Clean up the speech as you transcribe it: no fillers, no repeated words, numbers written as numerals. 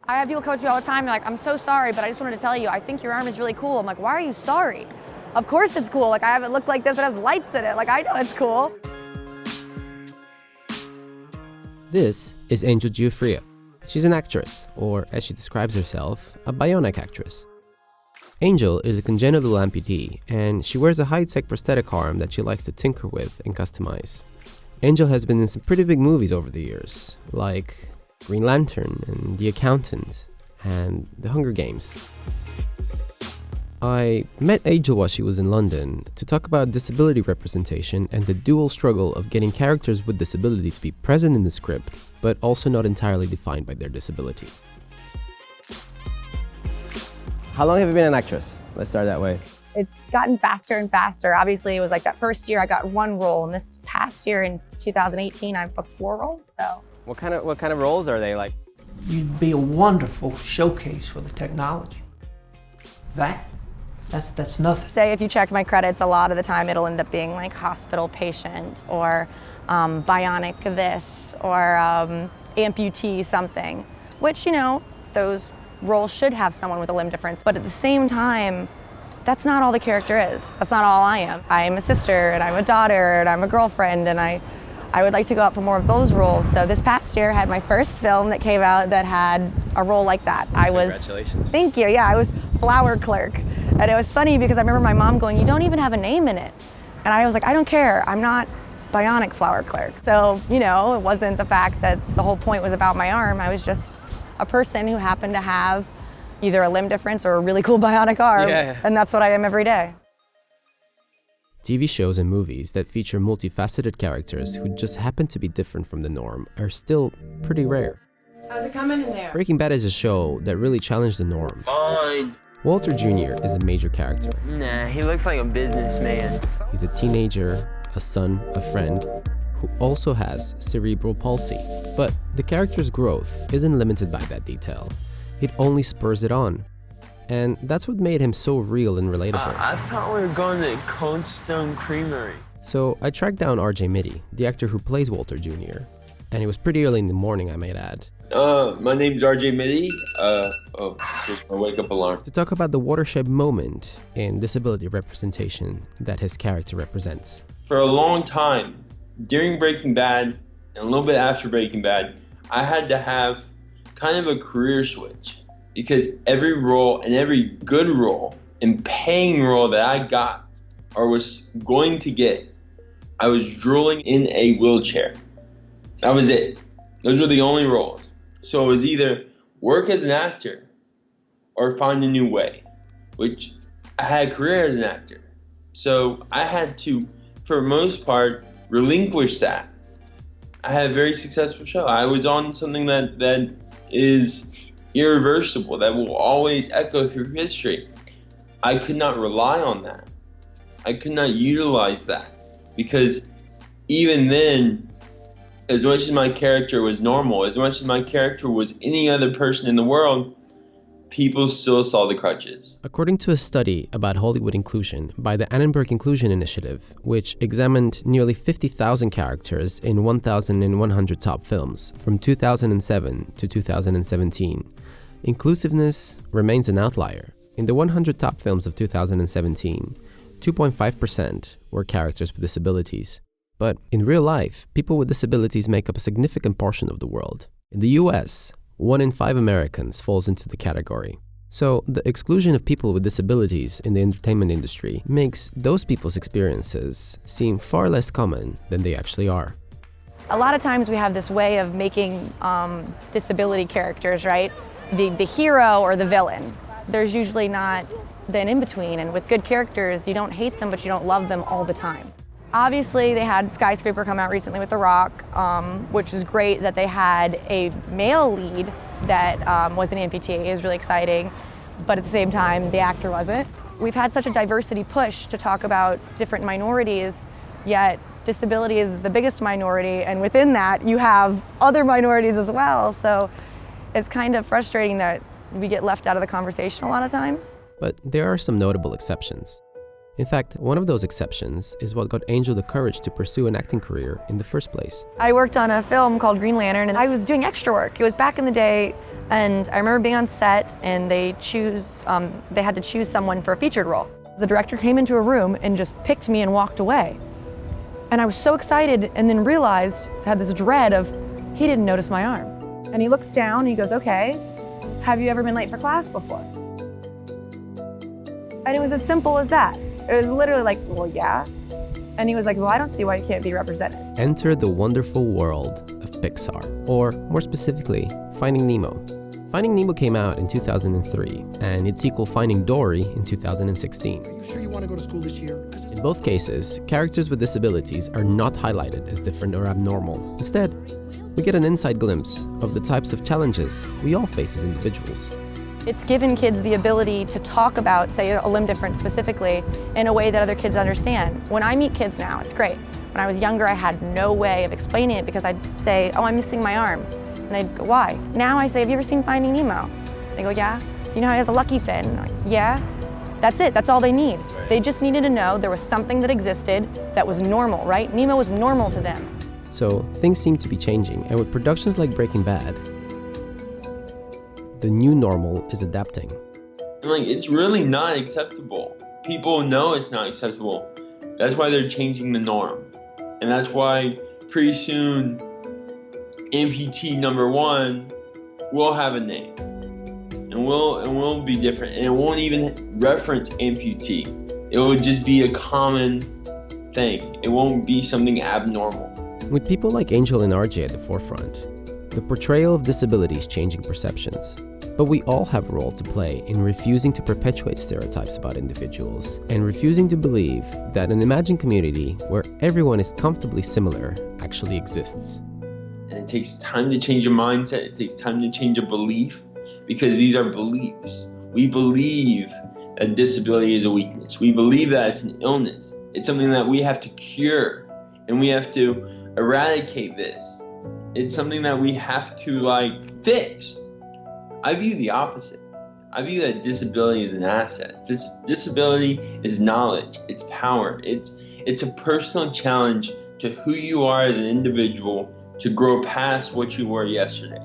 I have people come to me all the time, they're like, I'm so sorry, but I just wanted to tell you, I think your arm is really cool. I'm like, why are you sorry? Of course it's cool. Like, I have it look like this, it has lights in it. Like, I know it's cool. This is Angel Giuffria. She's an actress, or as she describes herself, a bionic actress. Angel is a congenital amputee, and she wears a high-tech prosthetic arm that she likes to tinker with and customize. Angel has been in some pretty big movies over the years, like Green Lantern and The Accountant and The Hunger Games. I met Angel while she was in London to talk about disability representation and the dual struggle of getting characters with disability to be present in the script, but also not entirely defined by their disability. How long have you been an actress? Let's start that way. It's gotten faster and faster. Obviously, it was like that first year I got one role, and this past year in 2018, I've booked 4 roles, so. What kind of roles are they like? You'd be a wonderful showcase for the technology. That's nothing. Say if you check my credits, a lot of the time it'll end up being like hospital patient or bionic this or amputee something, which, you know, those roles should have someone with a limb difference. But at the same time, that's not all the character is. That's not all I am. I'm a sister and I'm a daughter and I'm a girlfriend, and I would like to go out for more of those roles. So this past year I had my first film that came out that had a role like that. Congratulations. Thank you. Yeah, I was flower clerk. And it was funny because I remember my mom going, you don't even have a name in it. And I was like, I don't care. I'm not bionic flower clerk. So, you know, it wasn't the fact that the whole point was about my arm. I was just a person who happened to have either a limb difference or a really cool bionic arm. Yeah. And that's what I am every day. TV shows and movies that feature multifaceted characters who just happen to be different from the norm are still pretty rare. How's it coming in there? Breaking Bad is a show that really challenged the norm. Fine. Walter Jr. is a major character. Nah, he looks like a businessman. He's a teenager, a son, a friend, who also has cerebral palsy. But the character's growth isn't limited by that detail. It only spurs it on. And that's what made him so real and relatable. I thought we were going to Cold Stone Creamery. So I tracked down RJ Mitte, the actor who plays Walter Jr. And it was pretty early in the morning, I might add. My name's RJ Mitte. My wake-up alarm. To talk about the watershed moment in disability representation that his character represents. For a long time, during Breaking Bad and a little bit after Breaking Bad, I had to have kind of a career switch, because every role and every good role and paying role that I got or was going to get, I was drooling in a wheelchair. That was it. Those were the only roles. So it was either work as an actor or find a new way, which I had a career as an actor. So I had to, for the most part, relinquish that. I had a very successful show. I was on something that is irreversible, that will always echo through history. I could not rely on that. I could not utilize that, because even then, as much as my character was normal, as much as my character was any other person in the world, people still saw the crutches. According to a study about Hollywood inclusion by the Annenberg Inclusion Initiative, which examined nearly 50,000 characters in 1,100 top films from 2007 to 2017, inclusiveness remains an outlier. In the 100 top films of 2017, 2.5% were characters with disabilities. But in real life, people with disabilities make up a significant portion of the world. In the US, 1 in 5 Americans falls into the category. So the exclusion of people with disabilities in the entertainment industry makes those people's experiences seem far less common than they actually are. A lot of times we have this way of making disability characters, right? The hero or the villain. There's usually not an in-between, and with good characters, you don't hate them, but you don't love them all the time. Obviously, they had Skyscraper come out recently with The Rock, which is great that they had a male lead that was an amputee. It was really exciting, but at the same time, the actor wasn't. We've had such a diversity push to talk about different minorities, yet disability is the biggest minority, and within that, you have other minorities as well. So it's kind of frustrating that we get left out of the conversation a lot of times. But there are some notable exceptions. In fact, one of those exceptions is what got Angel the courage to pursue an acting career in the first place. I worked on a film called Green Lantern, and I was doing extra work. It was back in the day, And I remember being on set and they had to choose someone for a featured role. The director came into a room and just picked me and walked away. And I was so excited and then realized, had this dread of, he didn't notice my arm. And he looks down and he goes, okay, have you ever been late for class before? And it was as simple as that. It was literally like, well, yeah. And he was like, well, I don't see why you can't be represented. Enter the wonderful world of Pixar, or more specifically, Finding Nemo. Finding Nemo came out in 2003, and its sequel Finding Dory in 2016. Are you sure you want to go to school this year? In both cases, characters with disabilities are not highlighted as different or abnormal. Instead, we get an inside glimpse of the types of challenges we all face as individuals. It's given kids the ability to talk about, say, a limb difference specifically in a way that other kids understand. When I meet kids now, it's great. When I was younger, I had no way of explaining it because I'd say, oh, I'm missing my arm. And they'd go, why? Now I say, have you ever seen Finding Nemo? They go, yeah. So you know how he has a lucky fin? I'm like, yeah. That's it, that's all they need. They just needed to know there was something that existed that was normal, right? Nemo was normal to them. So things seem to be changing, and with productions like Breaking Bad, the new normal is adapting. Like, it's really not acceptable. People know it's not acceptable. That's why they're changing the norm. And that's why pretty soon amputee number 1 will have a name. And will be different. And it won't even reference amputee. It will just be a common thing. It won't be something abnormal. With people like Angel and RJ at the forefront, the portrayal of disability is changing perceptions. But we all have a role to play in refusing to perpetuate stereotypes about individuals and refusing to believe that an imagined community where everyone is comfortably similar actually exists. And it takes time to change your mindset. It takes time to change your belief, because these are beliefs. We believe that disability is a weakness. We believe that it's an illness. It's something that we have to cure, and we have to eradicate this. It's something that we have to fix. I view the opposite. I view that disability is an asset. Disability is knowledge, it's power, it's a personal challenge to who you are as an individual to grow past what you were yesterday.